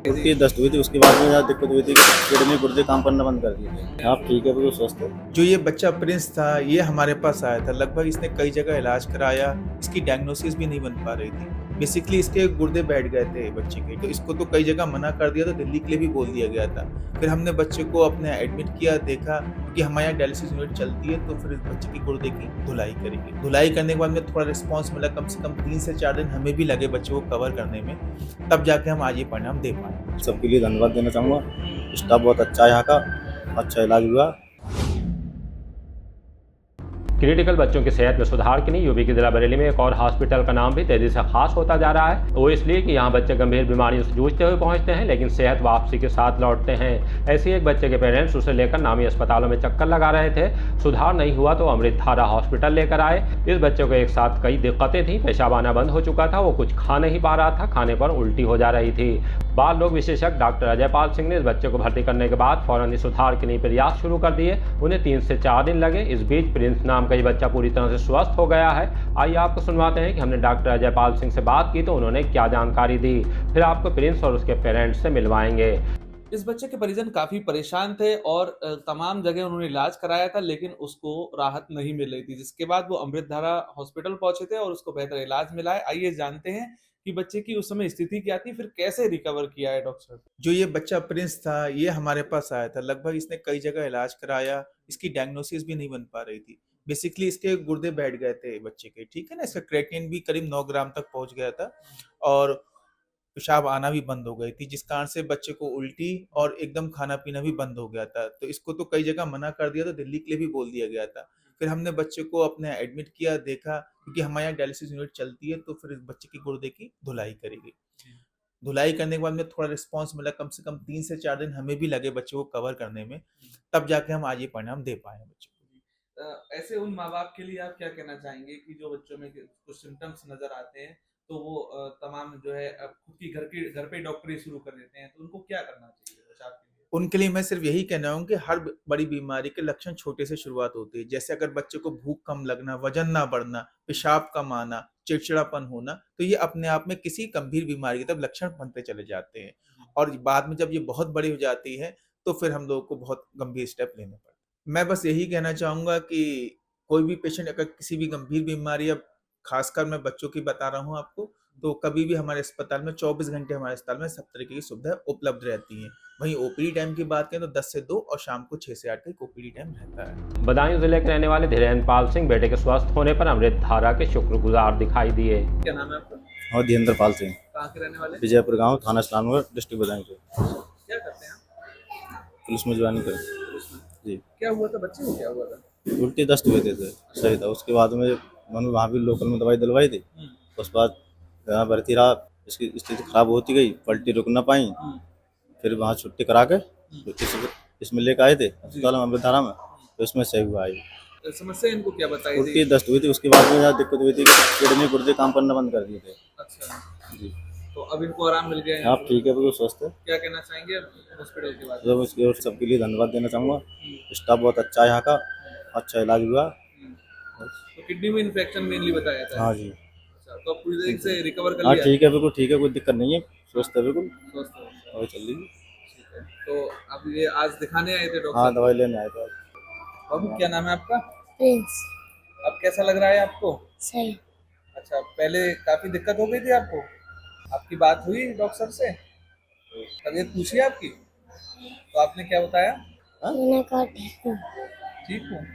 उल्टी दस्त हुई थी, उसके बाद में ज़्यादा दिक्कत हुई थी कि किडनी गुर्दे काम करना बंद कर दिए थे। आप ठीक है, बिल्कुल स्वस्थ है। जो ये बच्चा प्रिंस था, ये हमारे पास आया था। लगभग इसने कई जगह इलाज कराया, इसकी डायग्नोसिस भी नहीं बन पा रही थी। बेसिकली इसके गुर्दे बैठ गए थे बच्चे के, तो इसको तो कई जगह मना कर दिया था, दिल्ली के लिए भी बोल दिया गया था। फिर हमने बच्चे को अपने एडमिट किया, देखा क्योंकि हमारे यहाँ डायलिसिस यूनिट चलती है, तो फिर इस बच्चे की गुर्दे की धुलाई करेंगे। धुलाई करने के बाद में थोड़ा रिस्पॉन्स मिला, कम से कम 3 से 4 दिन हमें भी लगे बच्चे को कवर करने में, तब जाके हम आज ये परिणाम दे पाए। सबके लिए धन्यवाद देना चाहूँगा। स्टाफ बहुत अच्छा है यहाँ का, अच्छा इलाज हुआ। क्रिटिकल बच्चों की सेहत में सुधार के लिए यूपी के जिला बरेली में एक और हॉस्पिटल का नाम भी तेजी से खास होता जा रहा है। वो इसलिए कि यहाँ बच्चे गंभीर बीमारियों से जूझते हुए पहुँचते हैं, लेकिन सेहत वापसी के साथ लौटते हैं। ऐसे एक बच्चे के पेरेंट्स उसे लेकर नामी अस्पतालों में चक्कर लगा रहे थे। सुधार नहीं हुआ तो अमृतधारा हॉस्पिटल लेकर आए। इस बच्चे को एक साथ कई दिक्कतें थी। पेशाब आना बंद हो चुका था, वो कुछ खा नहीं पा रहा था, खाने पर उल्टी हो जा रही थी। बाल रोग विशेषज्ञ डॉक्टर अजयपाल सिंह ने इस बच्चे को भर्ती करने के बाद फौरन ही सुधार के लिए प्रयास शुरू कर दिए। उन्हें 3 से 4 दिन लगे। इस बीच प्रिंस नाम का ये बच्चा पूरी तरह से स्वस्थ हो गया है। आइए आपको सुनवाते हैं कि हमने डॉक्टर अजयपाल सिंह से बात की तो उन्होंने क्या जानकारी दी। फिर आपको प्रिंस और उसके पेरेंट्स से मिलवाएंगे। इस बच्चे के परिजन काफी परेशान थे और तमाम जगह उन्होंने इलाज कराया था, लेकिन उसको राहत नहीं मिल रही थी, जिसके बाद वो अमृतधारा हॉस्पिटल पहुंचे थे और उसको बेहतर इलाज मिला है। आइए जानते हैं कि बच्चे की उस समय स्थिति क्या थी, फिर कैसे रिकवर किया है डॉक्टर। जो ये बच्चा प्रिंस था, ये हमारे पास आया था। लगभग इसने कई जगह इलाज कराया, इसकी डायग्नोसिस भी नहीं बन पा रही थी। बेसिकली इसके गुर्दे बैठ गए थे बच्चे के, ठीक है ना। इसका क्रेटिनिन भी करीब 9 ग्राम तक पहुंच गया था और पेशाब आना भी बंद हो गई थी, जिस कारण से बच्चे को उल्टी और एकदम खाना पीना भी बंद हो गया था। तो इसको तो कई जगह मना कर दिया था, दिल्ली के लिए भी बोल दिया गया था। फिर हमने बच्चे को अपने एडमिट किया, देखा क्योंकि हमारे यहाँ डायलिसिस यूनिट चलती है, तो फिर इस बच्चे की गुर्दे की धुलाई करेगी। धुलाई करने के बाद में थोड़ा रिस्पॉन्स मिला, कम से कम 3 से 4 दिन हमें भी लगे बच्चे को कवर करने में, तब जाके हम आज ये परिणाम दे पाए बच्चे को। ऐसे उन माँ बाप के लिए आप क्या कहना चाहेंगे कि जो बच्चों में कुछ सिम्टम्स नजर आते हैं, तो वो तमाम जो है खुद की घर पे डॉक्टरी शुरू कर देते हैं, तो उनको क्या करना चाहिए बचाव के लिए? उनके लिए मैं सिर्फ यही कहना हूँ कि हर बड़ी बीमारी के लक्षण छोटे से शुरुआत होती है। जैसे अगर बच्चे को भूख कम लगना, वजन ना बढ़ना, पेशाब कम आना, चिड़चिड़ापन होना, तो ये अपने आप में किसी गंभीर बीमारी की तरफ लक्षण बनते चले जाते हैं। और बाद में जब ये बहुत बड़ी हो जाती है, तो फिर हम लोगों को बहुत गंभीर स्टेप लेने पड़ते हैं। मैं बस यही कहना चाहूँगा कि कोई भी पेशेंट अगर किसी भी गंभीर बीमारी, अब खासकर मैं बच्चों की बता रहा हूँ आपको, तो कभी भी हमारे अस्पताल में 24 घंटे हमारे अस्पताल में सब तरीके की सुविधाएं उपलब्ध रहती हैं। वहीं ओपीडी टाइम की बात करें तो 10 से 2 और शाम को 6 से 8 तक ओपीडी टाइम रहता है। बदायूं जिले के रहने वाले धीरेन्द्र पाल सिंह बेटे के स्वस्थ होने पर अमृतधारा के शुक्रगुजार दिखाई दिए। क्या नाम है आपका? और धीरेन्द्र पाल सिंह, कहाँ के रहने वाले? विजयपुर गांव, थाना इस्लामनगर, डिस्ट्रिक्ट बदायूं से। क्या करते हैं आप? पुलिस में ज्वाइनिंग करें उसमें जी। क्या हुआ था, बच्चे को क्या हुआ था? उल्टी दस्त हुए थे, सही था। उसके बाद में मैंने वहाँ भी लोकल में दवाई दिलवाई थी। उसके बाद यहाँ भर्ती रहा, इसकी स्थिति खराब होती गई, पलटी रुक ना पाई। फिर वहाँ छुट्टी करा के तो इसमें लेकर आए थे अस्पताल में, अमृतधारा में, तो इसमें सही हुआ है। समस्या इनको क्या बताई थी? उल्टी दस्त हुई थी, उसके बाद में ज़्यादा दिक्कत हुई थी कि किडनी गुर्दे काम करना बंद कर दिए थे। अच्छा, जी। तो अब इनको आराम मिल गया है? आप ठीक है, बिल्कुल स्वस्थ है। क्या कहना चाहेंगे हॉस्पिटल के बारे में? जब उसकी ओर सबके लिए धन्यवाद देना चाहूँगा। स्टाफ बहुत अच्छा है यहाँ का, अच्छा इलाज हुआ। तो किडनी में इन्फेक्शन मेनली बताया था। हाँ जी। अच्छा, तो अब पूरी तरीके से रिकवर कर हाँ लिया? ठीक है, बिल्कुल ठीक है, कोई दिक्कत नहीं है, स्वस्थ है बिल्कुल। स्वस्थ हो। और चल लीजिए। ठीक है, तो आप ये आज दिखाने आए थे डॉक्टर? हाँ, दवाई लेने आए थे। बाबू क्या नाम है आपका? प्रिंस। अब कैसा लग रहा है आपको? सही। अच्छा, पहले काफी दिक्कत हो गई थी आपको? आपकी बात हुई डॉक्टर से? तबीयत पूछी आपकी? तो आपने क्या बताया? मैंने कहा ठीक हूँ। ठीक हूँ।